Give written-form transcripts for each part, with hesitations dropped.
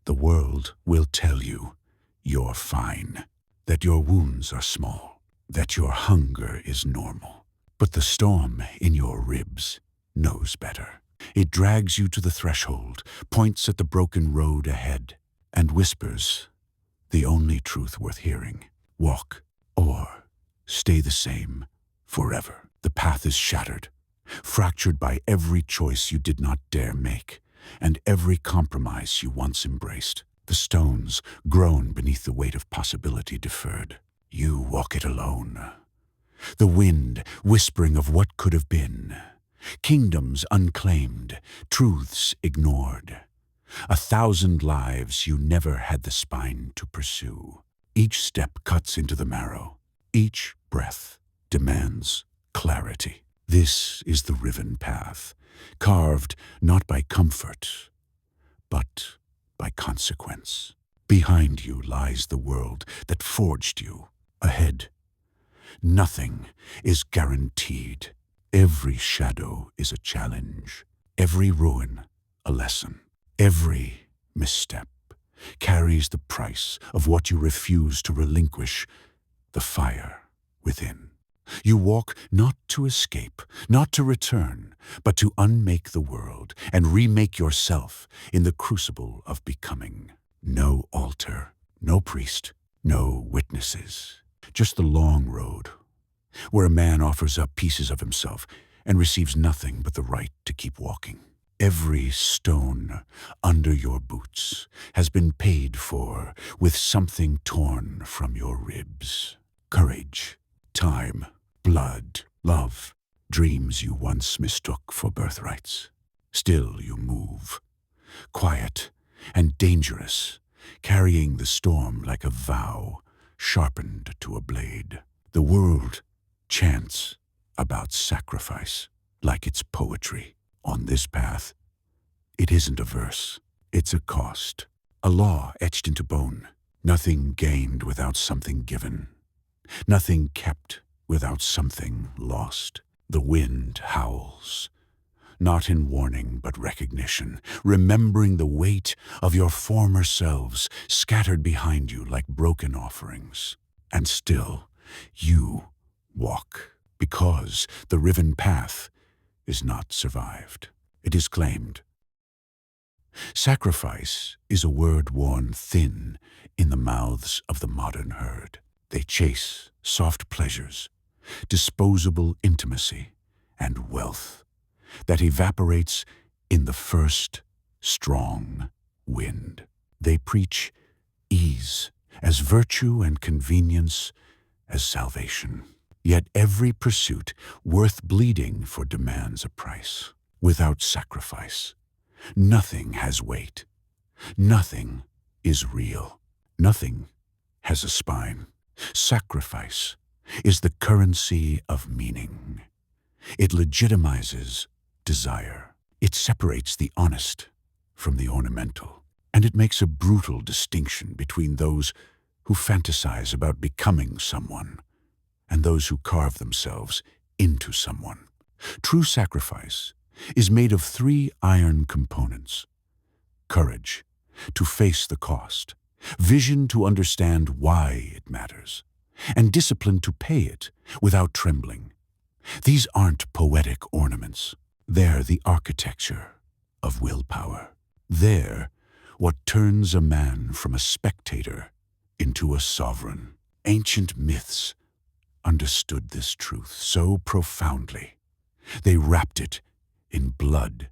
The world will tell you you're fine, that your wounds are small, that your hunger is normal. But the storm in your ribs knows better. It drags you to the threshold, points at the broken road ahead, and whispers the only truth worth hearing. Walk, or stay the same forever. The path is shattered, fractured by every choice you did not dare make, and every compromise you once embraced. The stones groan beneath the weight of possibility deferred. You walk it alone. The wind whispering of what could have been. Kingdoms unclaimed, truths ignored. 1,000 lives you never had the spine to pursue. Each step cuts into the marrow. Each breath demands clarity. This is the Riven Path, carved not by comfort, but by consequence. Behind you lies the world that forged you. Ahead, nothing is guaranteed. Every shadow is a challenge. Every ruin, a lesson. Every misstep carries the price of what you refuse to relinquish, the fire within. You walk not to escape, not to return, but to unmake the world and remake yourself in the crucible of becoming. No altar, no priest, no witnesses. Just the long road, where a man offers up pieces of himself and receives nothing but the right to keep walking. Every stone under your boots has been paid for with something torn from your ribs. Courage, time, blood, love, dreams you once mistook for birthrights. Still you move, quiet and dangerous, carrying the storm like a vow sharpened to a blade. The world chants about sacrifice like it's poetry. On this path, it isn't a verse, it's a cost, a law etched into bone. Nothing gained without something given, nothing kept without something lost. The wind howls, not in warning but recognition, remembering the weight of your former selves scattered behind you like broken offerings. And still, you walk, because the Riven Path is not survived. It is claimed. Sacrifice is a word worn thin in the mouths of the modern herd. They chase soft pleasures, disposable intimacy, and wealth that evaporates in the first strong wind. They preach ease as virtue and convenience as salvation. Yet every pursuit worth bleeding for demands a price. Without sacrifice, nothing has weight. Nothing is real. Nothing has a spine. Sacrifice is the currency of meaning. It legitimizes desire. It separates the honest from the ornamental. And it makes a brutal distinction between those who fantasize about becoming someone and those who carve themselves into someone. True sacrifice is made of 3 iron components: courage, to face the cost; vision, to understand why it matters; and discipline, to pay it without trembling. These aren't poetic ornaments. They're the architecture of willpower. They're what turns a man from a spectator into a sovereign. Ancient myths understood this truth so profoundly. They wrapped it in blood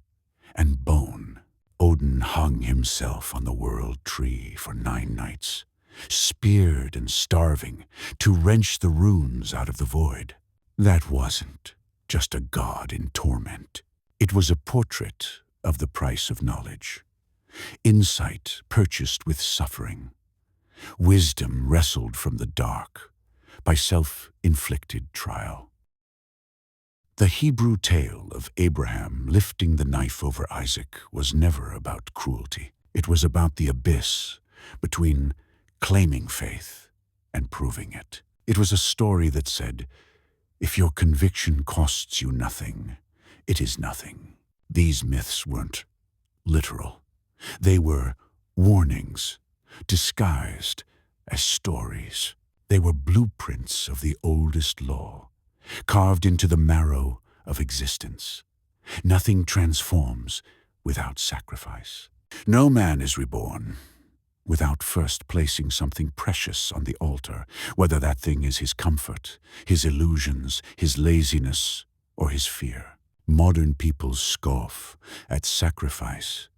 and bone. Odin hung himself on the world tree for 9 nights, speared and starving, to wrench the runes out of the void. That wasn't just a god in torment. It was a portrait of the price of knowledge. Insight purchased with suffering. Wisdom wrestled from the dark by self-inflicted trial. The Hebrew tale of Abraham lifting the knife over Isaac was never about cruelty. It was about the abyss between claiming faith and proving it. It was a story that said, if your conviction costs you nothing, it is nothing. These myths weren't literal. They were Warnings, disguised as stories. They were blueprints of the oldest law, carved into the marrow of existence. Nothing transforms without sacrifice. No man is reborn without first placing something precious on the altar, whether that thing is his comfort, his illusions, his laziness, or his fear. Modern people scoff at sacrifice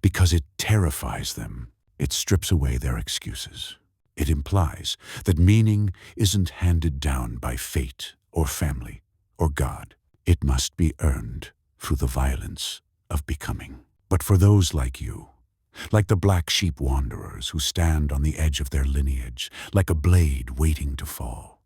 because it terrifies them. It strips away their excuses. It implies that meaning isn't handed down by fate or family or God. It must be earned through the violence of becoming. But for those like you, like the black sheep wanderers who stand on the edge of their lineage, like a blade waiting to fall,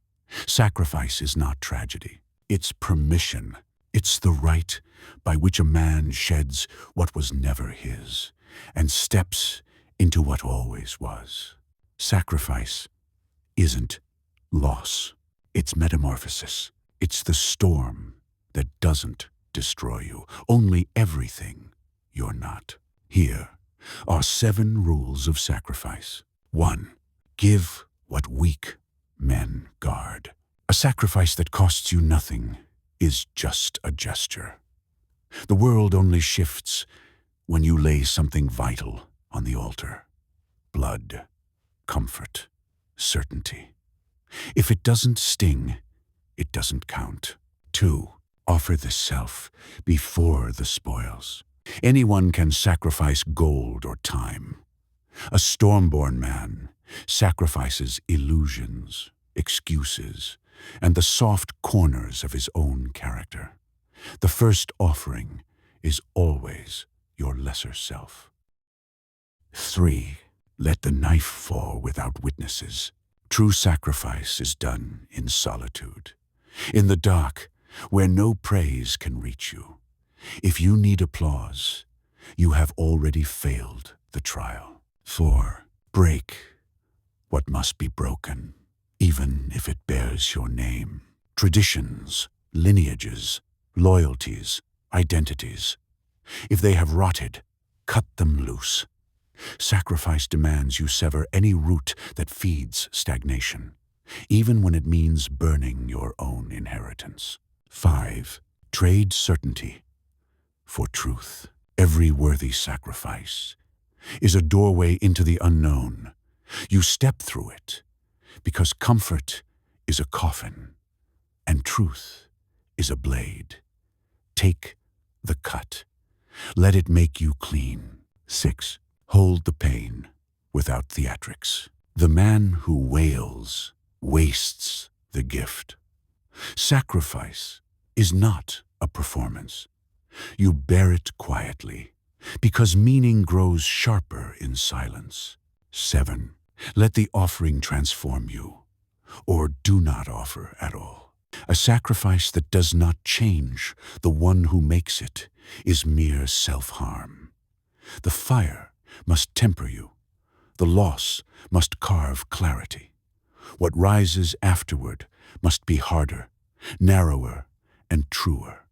sacrifice is not tragedy. It's permission. It's the right by which a man sheds what was never his and steps into what always was. Sacrifice isn't loss. It's metamorphosis. It's the storm that doesn't destroy you, only everything you're not. Here are 7 rules of sacrifice. 1. Give what weak men guard. A sacrifice that costs you nothing is just a gesture. The world only shifts when you lay something vital on the altar. Blood, comfort, certainty. If it doesn't sting, it doesn't count. 2. Offer the self before the spoils. Anyone can sacrifice gold or time. A storm-born man sacrifices illusions, excuses, and the soft corners of his own character. The first offering is always your lesser self. 3. Let the knife fall without witnesses. True sacrifice is done in solitude, in the dark, where no praise can reach you. If you need applause, you have already failed the trial. 4. Break what must be broken, even if it bears your name. Traditions, lineages, loyalties, identities. If they have rotted, cut them loose. Sacrifice demands you sever any root that feeds stagnation, even when it means burning your own inheritance. 5. Trade certainty for truth. Every worthy sacrifice is a doorway into the unknown. You step through it because comfort is a coffin and truth is a blade. Take the cut. Let it make you clean. 6. Hold the pain without theatrics. The man who wails wastes the gift. Sacrifice is not a performance. You bear it quietly, because meaning grows sharper in silence. 7. Let the offering transform you, or do not offer at all. A sacrifice that does not change the one who makes it is mere self-harm. The fire must temper you. The loss must carve clarity. What rises afterward must be harder, narrower, and truer.